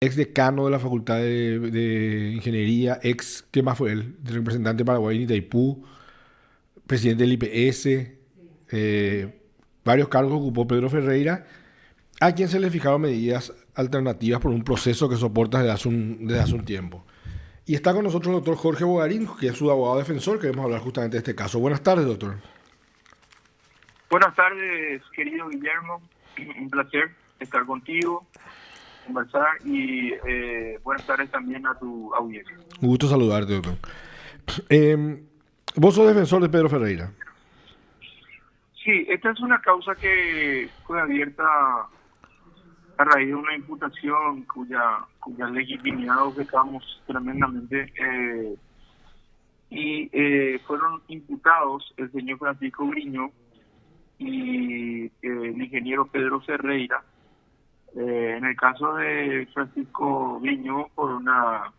ex decano de la Facultad de Ingeniería, ex, ¿qué más fue él? Representante paraguayo en Itaipú, presidente del IPS, varios cargos ocupó Pedro Ferreira, a quien se le fijaron medidas alternativas por un proceso que soporta desde hace un tiempo. Y está con nosotros el doctor Jorge Bogarín, que es su abogado defensor. Queremos hablar justamente de este caso. Buenas tardes, doctor. Buenas tardes, querido Guillermo. Un placer estar contigo, conversar y buenas tardes también a tu audiencia. Un gusto saludarte, doctor. Eh, Vos sos defensor de Pedro Ferreira. Sí, esta es una causa que fue abierta a raíz de una imputación cuya legitimidad objetamos tremendamente y fueron imputados el señor Francisco Griño y el ingeniero Pedro Ferreira. En el caso de Francisco Viñó, por una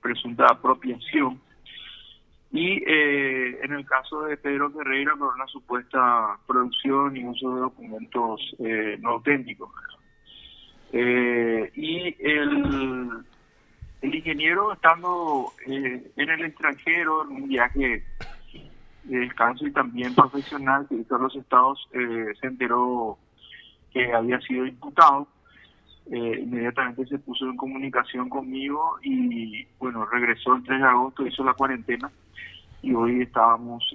presunta apropiación, y en el caso de Pedro Ferreira, por una supuesta producción y uso de documentos no auténticos. Y el ingeniero, estando en el extranjero, en un viaje de descanso y también profesional que hizo a los Estados, se enteró que había sido imputado. Inmediatamente se puso en comunicación conmigo y bueno, regresó el 3 de agosto, hizo la cuarentena y hoy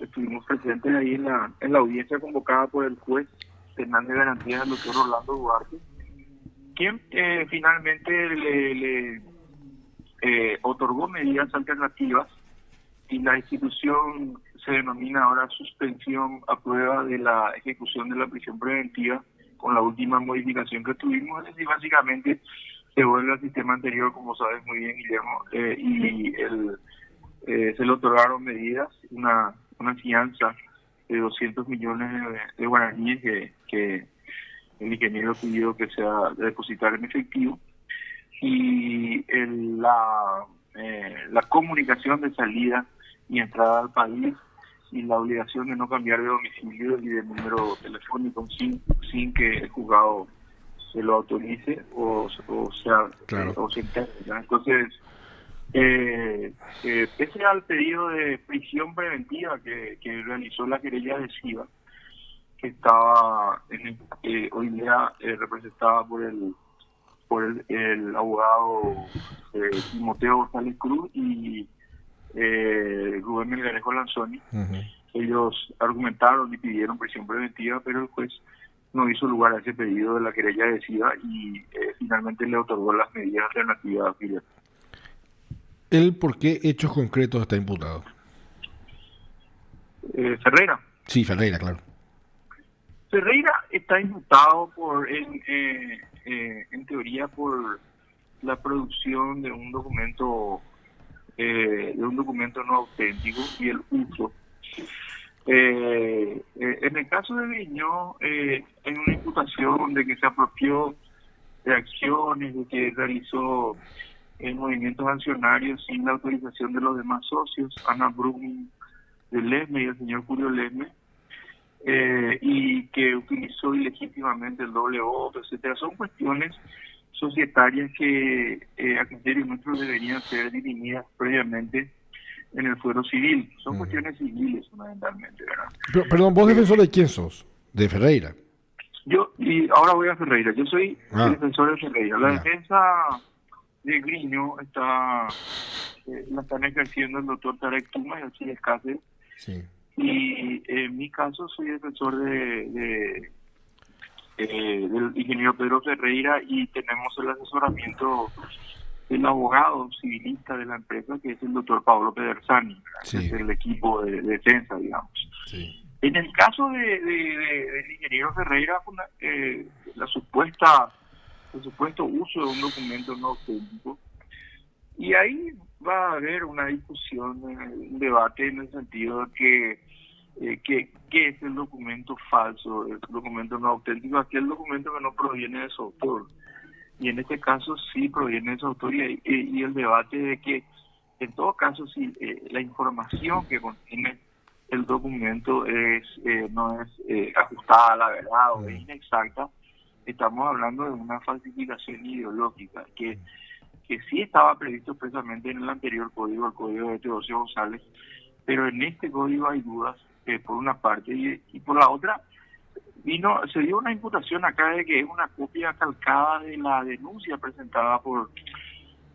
estuvimos presentes ahí en la audiencia convocada por el juez penal de garantía del doctor Orlando Duarte, quien finalmente le otorgó medidas alternativas y la institución se denomina ahora suspensión a prueba de la ejecución de la prisión preventiva con la última modificación que tuvimos. Es decir, básicamente se vuelve al sistema anterior, como sabes muy bien, Guillermo, se le otorgaron medidas, una fianza de 200 millones de guaraníes que el ingeniero pidió que sea depositar en efectivo, y la comunicación de salida y entrada al país y la obligación de no cambiar de domicilio y de número telefónico sin que el juzgado se lo autorice Claro. o se entere, ¿no? Entonces, pese al pedido de prisión preventiva que realizó la querella adhesiva, que estaba hoy día representada por el abogado Timoteo González Cruz y Rubén Melgarejo Lanzoni. Ujú. Ellos argumentaron y pidieron prisión preventiva, pero el juez no hizo lugar a ese pedido de la querella adhesiva y finalmente le otorgó las medidas alternativas. ¿Él por qué hechos concretos está imputado? Ferreira. Sí, Ferreira, claro. Ferreira está imputado en teoría por la producción de un documento no auténtico y el uso. En el caso de Viñó, hay una imputación de que se apropió de acciones, de que realizó movimientos accionarios sin la autorización de los demás socios, Ana Brum de Lesme y el señor Julio Lesme, y que utilizó ilegítimamente el doble voto, etcétera. Son cuestiones societarias que a criterio nuestro deberían ser dirimidas previamente en el fuero civil. Son Ujú. cuestiones civiles fundamentalmente, ¿verdad? Perdón, ¿vos Eh, defensor de quién sos? De Ferreira. y ahora voy a Ferreira. Yo soy el Ah, defensor de Ferreira. La ya. defensa de Griño la están ejerciendo el doctor Tarek Tuma y Alcides Cáceres. Sí. Y en mi caso soy defensor del ingeniero Pedro Ferreira y tenemos el asesoramiento del abogado civilista de la empresa, que es el doctor Pablo Pedersani, ¿verdad? Que es Sí. el equipo de defensa, digamos. Sí. En el caso del ingeniero Ferreira, la supuesta el supuesto uso de un documento no auténtico, y ahí va a haber una discusión, un debate en el sentido de qué es el documento falso, el documento no auténtico, aquel documento que no proviene de su autor. Y en este caso sí proviene de su autor, y el debate de que en todo caso si la información que contiene el documento no es ajustada a la verdad o es Mm. inexacta, estamos hablando de una falsificación ideológica que que sí estaba previsto expresamente en el anterior código, el código de Teodosio González, pero en este código hay dudas, por una parte, y por la otra, se dio una imputación acá de que es una copia calcada de la denuncia presentada por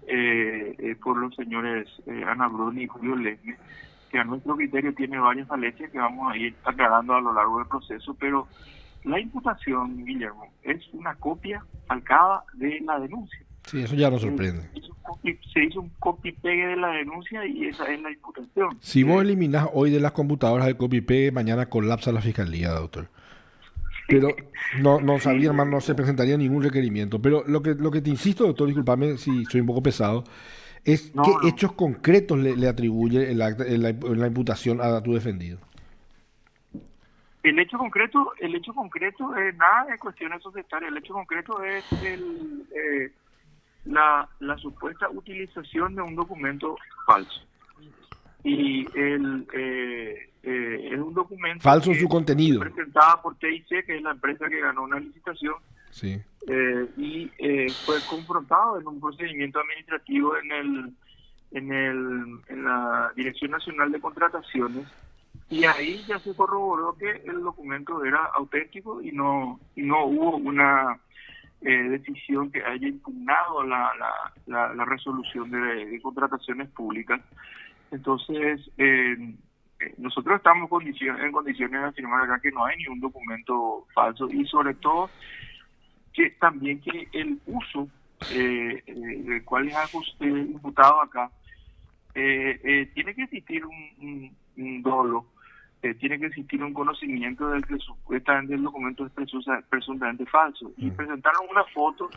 los señores Ana Bruni y Julio Lesme, que a nuestro criterio tiene varias falencias que vamos a ir aclarando a lo largo del proceso, pero la imputación, Guillermo, es una copia calcada de la denuncia. Sí, eso ya nos sorprende. Se hizo un copy-pegue de la denuncia y esa es la imputación. Si vos eliminás hoy de las computadoras el copy-pegue, mañana colapsa la fiscalía, doctor. Pero no sabría, más, no se presentaría ningún requerimiento. Pero lo que te insisto, doctor, discúlpame si soy un poco pesado, es qué hechos concretos le atribuye la imputación a tu defendido. El hecho concreto es nada de cuestiones societarias. El hecho concreto es la supuesta utilización de un documento falso. Y es un documento falso en su contenido, presentada por TIC, que es la empresa que ganó una licitación, sí. Y fue confrontado en un procedimiento administrativo en la Dirección Nacional de Contrataciones, y ahí ya se corroboró que el documento era auténtico y no hubo una decisión que haya impugnado la resolución de contrataciones públicas. Entonces, nosotros estamos en condiciones de afirmar acá que no hay ningún documento falso, y sobre todo que también que el uso del cual es imputado acá, tiene que existir un dolo, tiene que existir un conocimiento del que supuestamente el documento es presuntamente falso. Y presentaron una foto,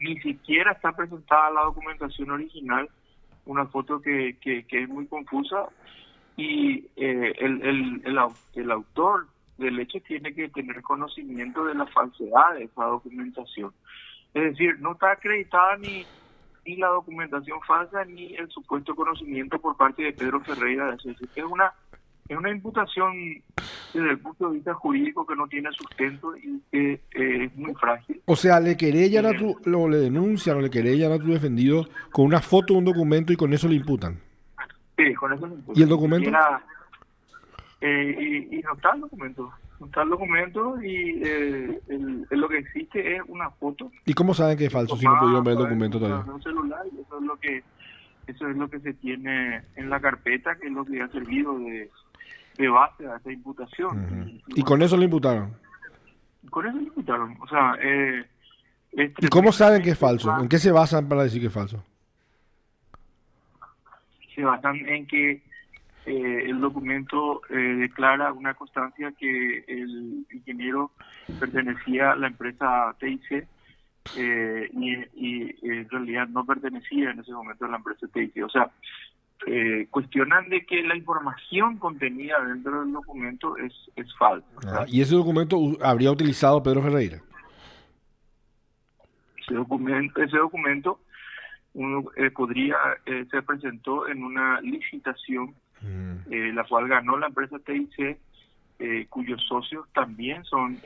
ni siquiera está presentada la documentación original, una foto que es muy confusa, y el autor del hecho tiene que tener conocimiento de la falsedad de esa documentación. Es decir, no está acreditada ni la documentación falsa ni el supuesto conocimiento por parte de Pedro Ferreira. Es una imputación desde el punto de vista jurídico que no tiene sustento y que es muy frágil. O sea, le querellan le denuncian o le querellan a tu defendido con una foto de un documento y con eso le imputan. Sí, con eso le imputan. ¿Y el documento? Y no está el documento. No está el documento, y lo que existe es una foto. ¿Y cómo saben que es falso si no pudieron ver el documento todavía? Un celular, y eso es lo que se tiene en la carpeta, que es lo que ha servido de base a esta imputación. ¿Y con eso le imputaron? Con eso le imputaron. O sea, ¿y cómo saben que es falso? ¿En qué se basan para decir que es falso? Se basan en que el documento declara una constancia que el ingeniero pertenecía a la empresa TIC, y en realidad no pertenecía en ese momento a la empresa TIC. O sea, cuestionan de que la información contenida dentro del documento es falsa. ¿Y ese documento habría utilizado Pedro Ferreira? Ese documento se presentó en una licitación, la cual ganó la empresa TIC, cuyos socios también son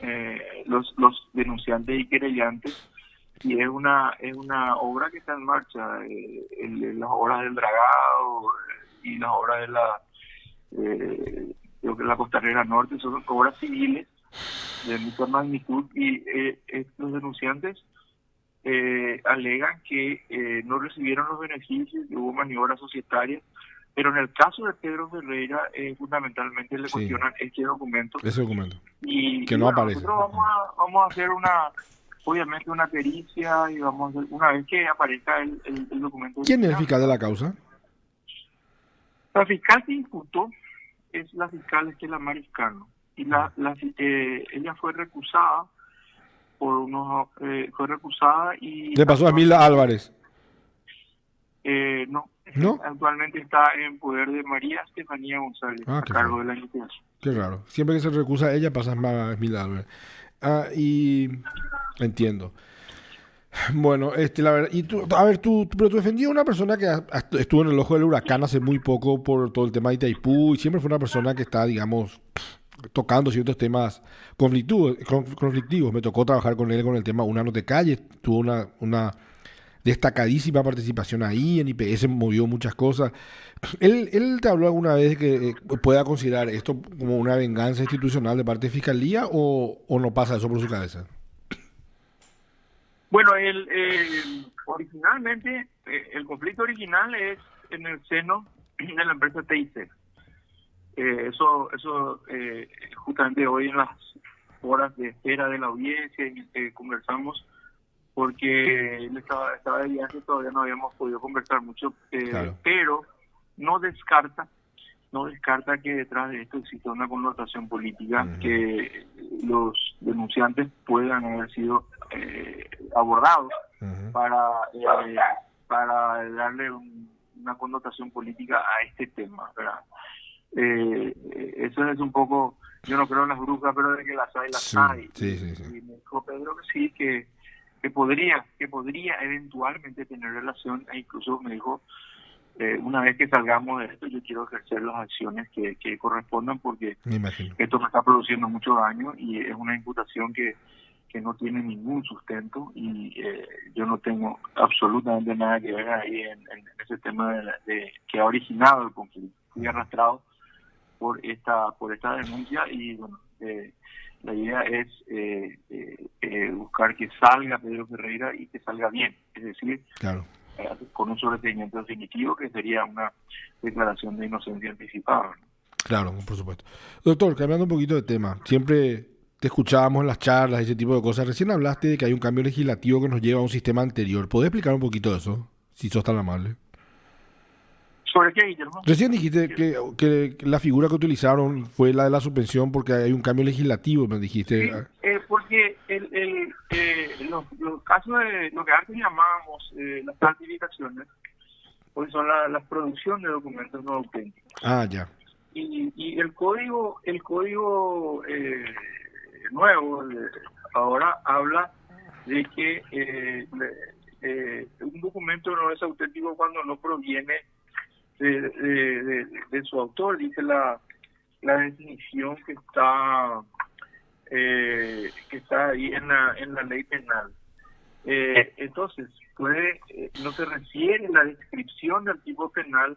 los denunciantes y querellantes, y es una obra que está en marcha, las obras del dragado y las obras creo que la Costanera Norte son obras civiles de mucha magnitud, y los denunciantes alegan que no recibieron los beneficios, que hubo maniobras societarias, pero en el caso de Pedro Ferreira fundamentalmente le cuestionan ese documento. Y que no aparece. Nosotros vamos a hacer obviamente una pericia, y vamos a hacer, una vez que aparezca el documento. ¿Quién es el fiscal de la causa? La fiscal que imputó es la fiscal Estela Mariscano, y ella fue recusada y le pasó a Esmilda Álvarez. No, actualmente está en poder de María Estefanía González, a cargo de la investigación. Qué raro, siempre que se recusa a ella pasa a Esmilda Álvarez. Y entiendo. Bueno, la verdad, y pero tú defendías a una persona que estuvo en el ojo del huracán hace muy poco por todo el tema de Itaipú, y siempre fue una persona que está, digamos, tocando ciertos temas conflictivos. Me tocó trabajar con él con el tema Una no te calles. Tuvo una destacadísima participación ahí, en IPS movió muchas cosas. ¿Él te habló alguna vez de que pueda considerar esto como una venganza institucional de parte de Fiscalía o no pasa eso por su cabeza? Bueno, originalmente, el conflicto original es en el seno de la empresa TIC. Eso justamente hoy en las horas de espera de la audiencia conversamos, porque él estaba de viaje, todavía no habíamos podido conversar mucho, Claro. pero no descarta que detrás de esto exista una connotación política, que los denunciantes puedan haber sido abordados para darle una connotación política a este tema, ¿verdad? Eso es un poco, yo no creo en las brujas, pero de que las hay, las hay. Sí. Y me dijo Pedro que sí, que podría eventualmente tener relación, e incluso me dijo, una vez que salgamos de esto, yo quiero ejercer las acciones que correspondan, porque Me imagino. esto me está produciendo mucho daño y es una imputación que no tiene ningún sustento, y yo no tengo absolutamente nada que ver ahí en ese tema de que ha originado el conflicto. Fui arrastrado por esta denuncia, y bueno, la idea es buscar que salga Pedro Ferreira y que salga bien, es decir, Claro. con un sobreseimiento definitivo, que sería una declaración de inocencia anticipada. Claro, por supuesto. Doctor, cambiando un poquito de tema, siempre te escuchábamos en las charlas, ese tipo de cosas. Recién hablaste de que hay un cambio legislativo que nos lleva a un sistema anterior. ¿Podés explicar un poquito de eso, si sos tan amable? ¿Sobre qué, Guillermo? Recién dijiste que la figura que utilizaron fue la de la suspensión porque hay un cambio legislativo, me dijiste. Sí, porque los casos de lo que antes llamábamos las falsificaciones, pues son la producción de documentos no auténticos. Ah, ya. Y el código nuevo ahora habla de que un documento no es auténtico cuando no proviene de su autor, dice la definición que está ahí en la ley penal. Entonces, no se refiere la descripción del tipo penal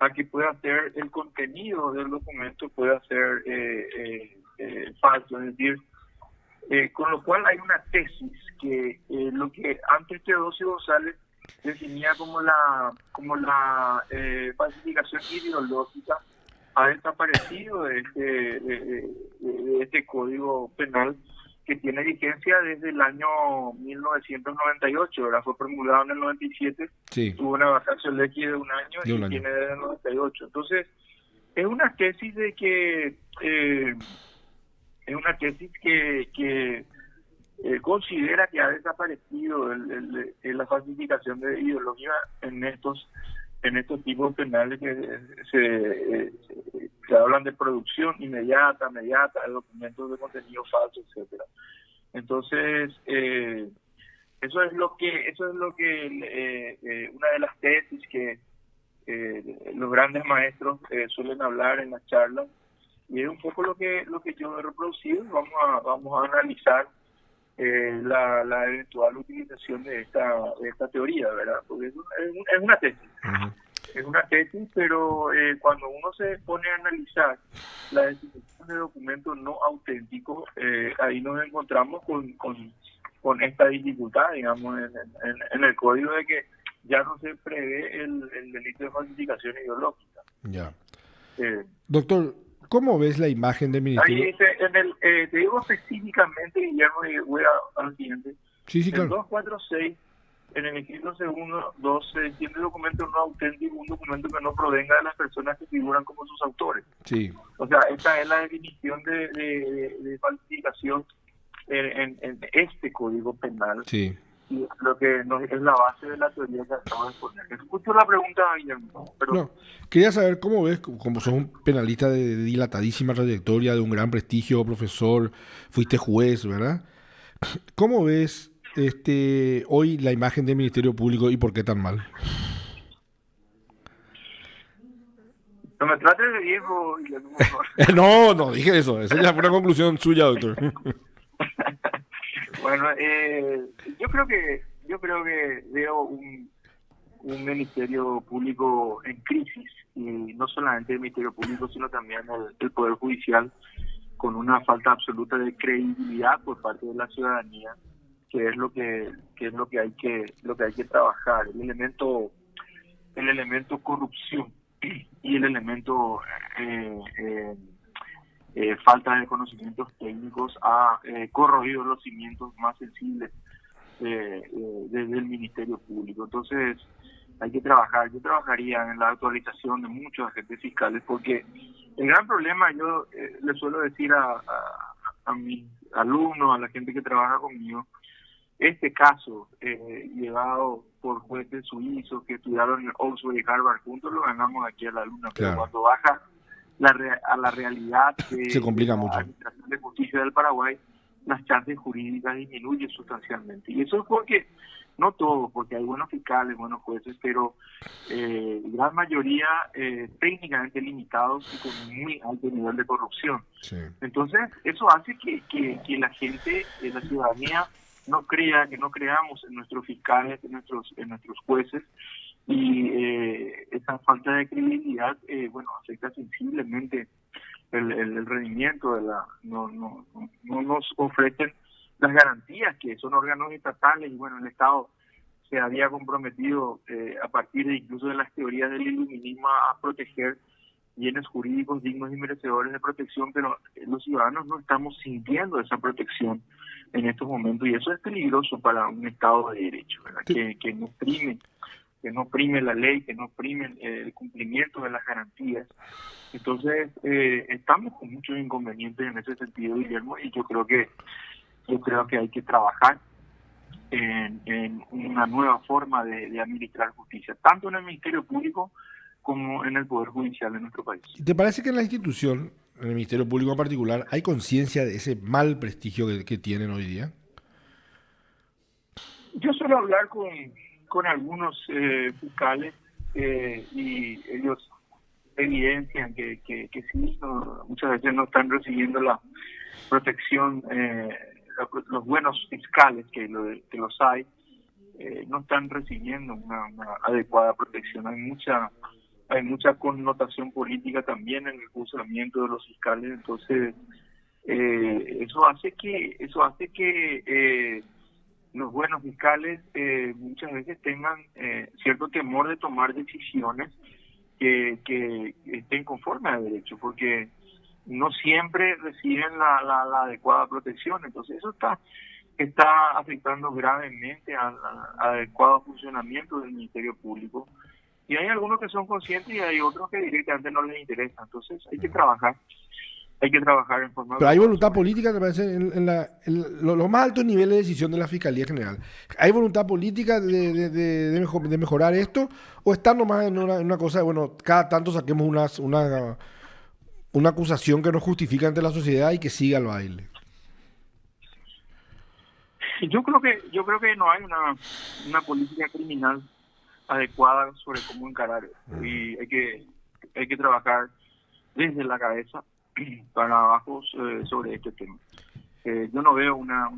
a que pueda ser el contenido del documento, pueda ser falso, es decir, con lo cual hay una tesis que lo que antes Teodosio González definía como la falsificación ideológica ha desaparecido de este código penal, que tiene vigencia desde el año 1998, ¿verdad? Fue promulgado en el 97, Sí. tuvo una vacancia legis de un año y tiene desde el 98. Entonces, es una tesis de que considera que ha desaparecido la falsificación de ideología en estos tipos penales que se hablan de producción inmediata de documentos de contenido falso, etcétera. Entonces, eso es lo que una de las tesis que los grandes maestros suelen hablar en las charlas, y es un poco lo que yo he reproducido. Vamos a analizar la eventual utilización de esta teoría, ¿verdad? Porque es una tesis. Uh-huh. Es una tesis, pero cuando uno se pone a analizar la definición de documentos no auténticos, ahí nos encontramos con esta dificultad, digamos, en el código, de que ya no se prevé el delito de falsificación ideológica. Ya. Doctor, ¿cómo ves la imagen del ministerio? Ahí dice, te digo específicamente, Guillermo, y voy al siguiente. Sí, El claro. 246, en el inciso segundo, 2, se entiende documento no auténtico, un documento que no provenga de las personas que figuran como sus autores. Sí. O sea, esta es la definición de falsificación en este código penal. Sí. Y lo que es la base de la teoría que acabo de poner. Escucho la pregunta, Guillermo. Pero... No, quería saber cómo ves, como sos un penalista de dilatadísima trayectoria, de un gran prestigio, profesor, fuiste juez, ¿verdad? ¿Cómo ves hoy la imagen del Ministerio Público y por qué tan mal? No me trates de viejo, Guillermo. No dije eso. Esa ya fue una conclusión suya, doctor. Bueno, yo creo que que veo un ministerio público en crisis, y no solamente el ministerio público, sino también el Poder Judicial, con una falta absoluta de credibilidad por parte de la ciudadanía, que es lo que hay que trabajar. El elemento corrupción y el elemento falta de conocimientos técnicos ha corroído los cimientos más sensibles desde el Ministerio Público. Entonces hay que trabajar. Yo trabajaría en la actualización de muchos agentes fiscales, porque el gran problema, yo le suelo decir a mis alumnos, a la gente que trabaja conmigo, este caso llevado por jueces suizos que estudiaron en Oxford y Harvard juntos, lo ganamos aquí a la luna. Pero cuando baja a la realidad se complica de la mucho. Administración de Justicia del Paraguay, las chances jurídicas disminuyen sustancialmente. Y eso es porque, no todos, porque hay buenos fiscales, buenos jueces, pero gran mayoría técnicamente limitados y con un muy alto nivel de corrupción. Sí. Entonces, eso hace que la gente, la ciudadanía, no creamos en nuestros fiscales, en nuestros jueces, y esa falta de credibilidad, afecta sensiblemente el rendimiento de no nos ofrecen las garantías, que son órganos estatales, y el Estado se había comprometido a partir de incluso de las teorías del iluminismo a proteger bienes jurídicos dignos y merecedores de protección, pero los ciudadanos no estamos sintiendo esa protección en estos momentos, y eso es peligroso para un Estado de Derecho, ¿verdad? Sí. Que no prime la ley, que no prime el cumplimiento de las garantías. Entonces, estamos con muchos inconvenientes en ese sentido, Guillermo, y yo creo que hay que trabajar en una nueva forma de administrar justicia, tanto en el Ministerio Público como en el Poder Judicial de nuestro país. ¿Te parece que en la institución, en el Ministerio Público en particular, hay conciencia de ese mal prestigio que tienen hoy día? Yo suelo hablar con algunos fiscales y ellos evidencian que sí, muchas veces no están recibiendo la protección, los buenos fiscales que los hay, no están recibiendo una adecuada protección. Hay mucha connotación política también en el funcionamiento de los fiscales, entonces eso hace que los buenos fiscales muchas veces tengan cierto temor de tomar decisiones que estén conformes al derecho, porque no siempre reciben la adecuada protección. Entonces eso está afectando gravemente al adecuado funcionamiento del Ministerio Público, y hay algunos que son conscientes y hay otros que directamente no les interesa. Entonces hay que trabajar en forma... Pero hay voluntad política, me parece, en los más altos niveles de decisión de la Fiscalía General. ¿Hay voluntad política de mejorar esto? ¿O están nomás en una cosa de, cada tanto saquemos una acusación que nos justifica ante la sociedad y que siga el baile? Yo creo que no hay una política criminal adecuada sobre cómo encarar esto, y hay que trabajar desde la cabeza para abajo sobre este tema. Yo no veo una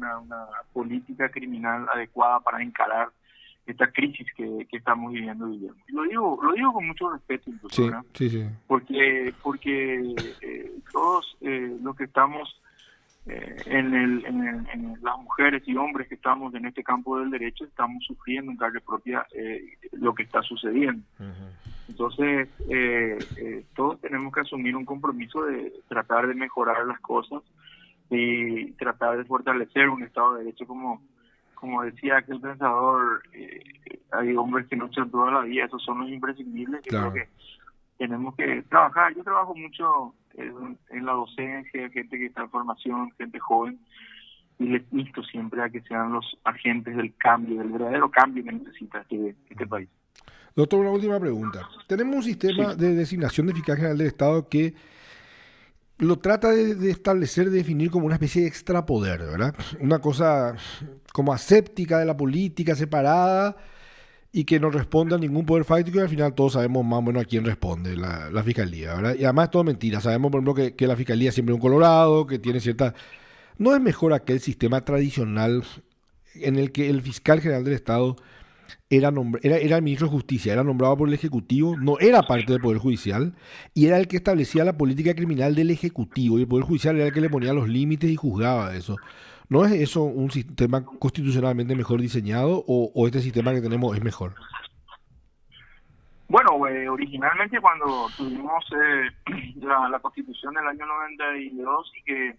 política criminal adecuada para encarar esta crisis que estamos viviendo, Guillermo. Lo digo con mucho respeto, incluso, sí, ¿verdad? sí. Porque todos los que estamos en las mujeres y hombres que estamos en este campo del derecho estamos sufriendo en carne propia lo que está sucediendo. Uh-huh. Entonces, todos tenemos que asumir un compromiso de tratar de mejorar las cosas y tratar de fortalecer un Estado de Derecho, como decía aquel pensador, hay hombres que luchan toda la vida, esos son los imprescindibles. Yo creo que tenemos que trabajar. Yo trabajo mucho en la docencia, gente que está en formación, gente joven, y les insto siempre a que sean los agentes del cambio, del verdadero cambio que necesita este país. Doctor, una última pregunta. Tenemos un sistema de designación de fiscal general del Estado que lo trata de establecer, de definir como una especie de extrapoder, ¿verdad? Una cosa como aséptica de la política, separada, y que no responde a ningún poder fáctico, y al final todos sabemos más o menos a quién responde la fiscalía, ¿verdad? Y además es todo mentira. Sabemos, por ejemplo, que la fiscalía siempre es un colorado, que tiene cierta... ¿No es mejor aquel sistema tradicional en el que el fiscal general del Estado era el ministro de Justicia, era nombrado por el Ejecutivo, no era parte del Poder Judicial, y era el que establecía la política criminal del Ejecutivo, y el Poder Judicial era el que le ponía los límites y juzgaba eso. ¿No es eso un sistema constitucionalmente mejor diseñado o este sistema que tenemos es mejor? Bueno, originalmente cuando tuvimos la Constitución del año 92 y que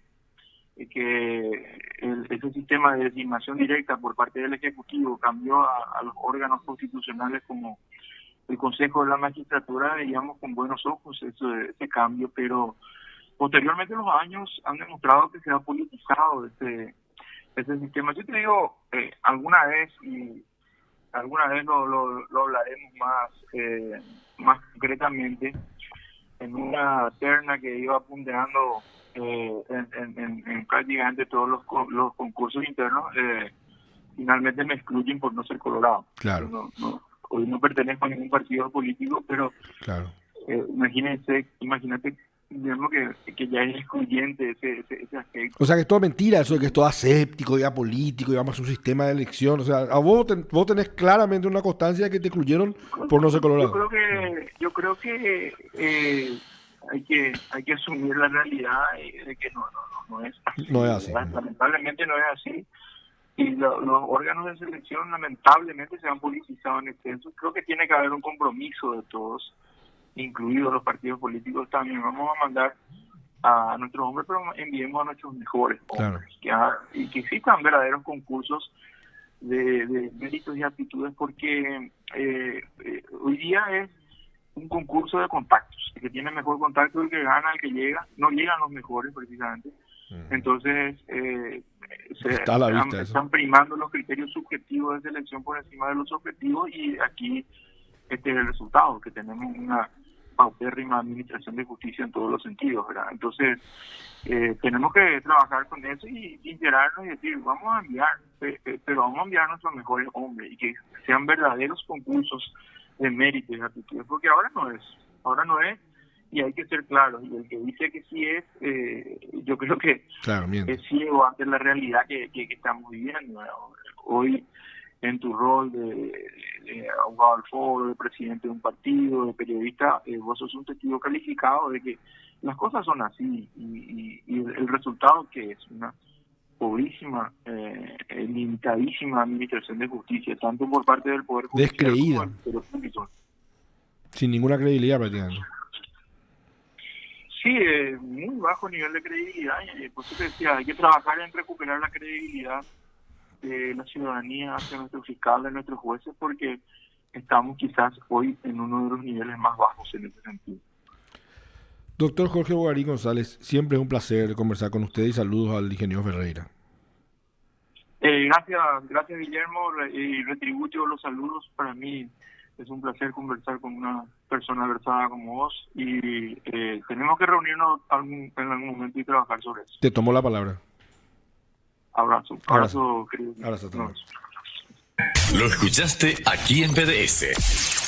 ese sistema de designación directa por parte del Ejecutivo cambió a los órganos constitucionales como el Consejo de la Magistratura, veíamos con buenos ojos ese cambio, pero posteriormente los años han demostrado que se ha politizado ese sistema. Yo te digo, alguna vez lo hablaremos más concretamente en una terna que iba ponderando en prácticamente todos los concursos internos. Finalmente me excluyen por no ser colorado. Claro. Hoy no pertenezco a ningún partido político, pero claro. Imagínate, digamos que ya es excluyente ese aspecto. O sea que es toda mentira eso de que es todo aséptico y apolítico y vamos a un sistema de elección. O sea, vos tenés claramente una constancia de que te excluyeron por no ser colorado. Yo creo que hay que asumir la realidad de que no es así. No es así. Lamentablemente no es así. Y los órganos de selección lamentablemente se han politizado en exceso. Creo que tiene que haber un compromiso de todos, incluidos los partidos políticos también. Vamos a mandar a nuestros hombres, pero enviemos a nuestros mejores hombres. Claro. Y que existan verdaderos concursos de méritos y aptitudes, porque hoy día es un concurso de contactos. El que tiene mejor contacto, el que gana, el que llega. No llegan los mejores precisamente. Entonces están primando los criterios subjetivos de selección por encima de los objetivos, y aquí este es el resultado, que tenemos una paupérrima administración de justicia en todos los sentidos, ¿verdad? Entonces tenemos que trabajar con eso y sincerarnos y decir, vamos a enviar, pero vamos a enviar a nuestros mejores hombres, y que sean verdaderos concursos de mérito y de aptitudes, porque ahora no es, y hay que ser claros, y el que dice que sí es, yo creo que es ciego ante la realidad que estamos viviendo, ¿verdad? Hoy, en tu rol de abogado al foro, de presidente de un partido, de periodista, vos sos un testigo calificado de que las cosas son así, y el resultado que es una pobrísima, limitadísima administración de justicia, tanto por parte del Poder Judicial descreída, como del Ministerio Público. Sin ninguna credibilidad prácticamente. Sí, muy bajo nivel de credibilidad, y por eso te decía, hay que trabajar en recuperar la credibilidad de la ciudadanía hacia nuestros fiscales, nuestros jueces, porque estamos quizás hoy en uno de los niveles más bajos en ese sentido. Doctor Jorge Bogarín González, siempre es un placer conversar con usted, y saludos al ingeniero Ferreira. Gracias Guillermo, y retribuyo los saludos. Para mí es un placer conversar con una persona versada como vos, y tenemos que reunirnos en algún momento y trabajar sobre eso. Te tomo la palabra. Abrazo querido. Abrazo. Lo escuchaste aquí en PDS.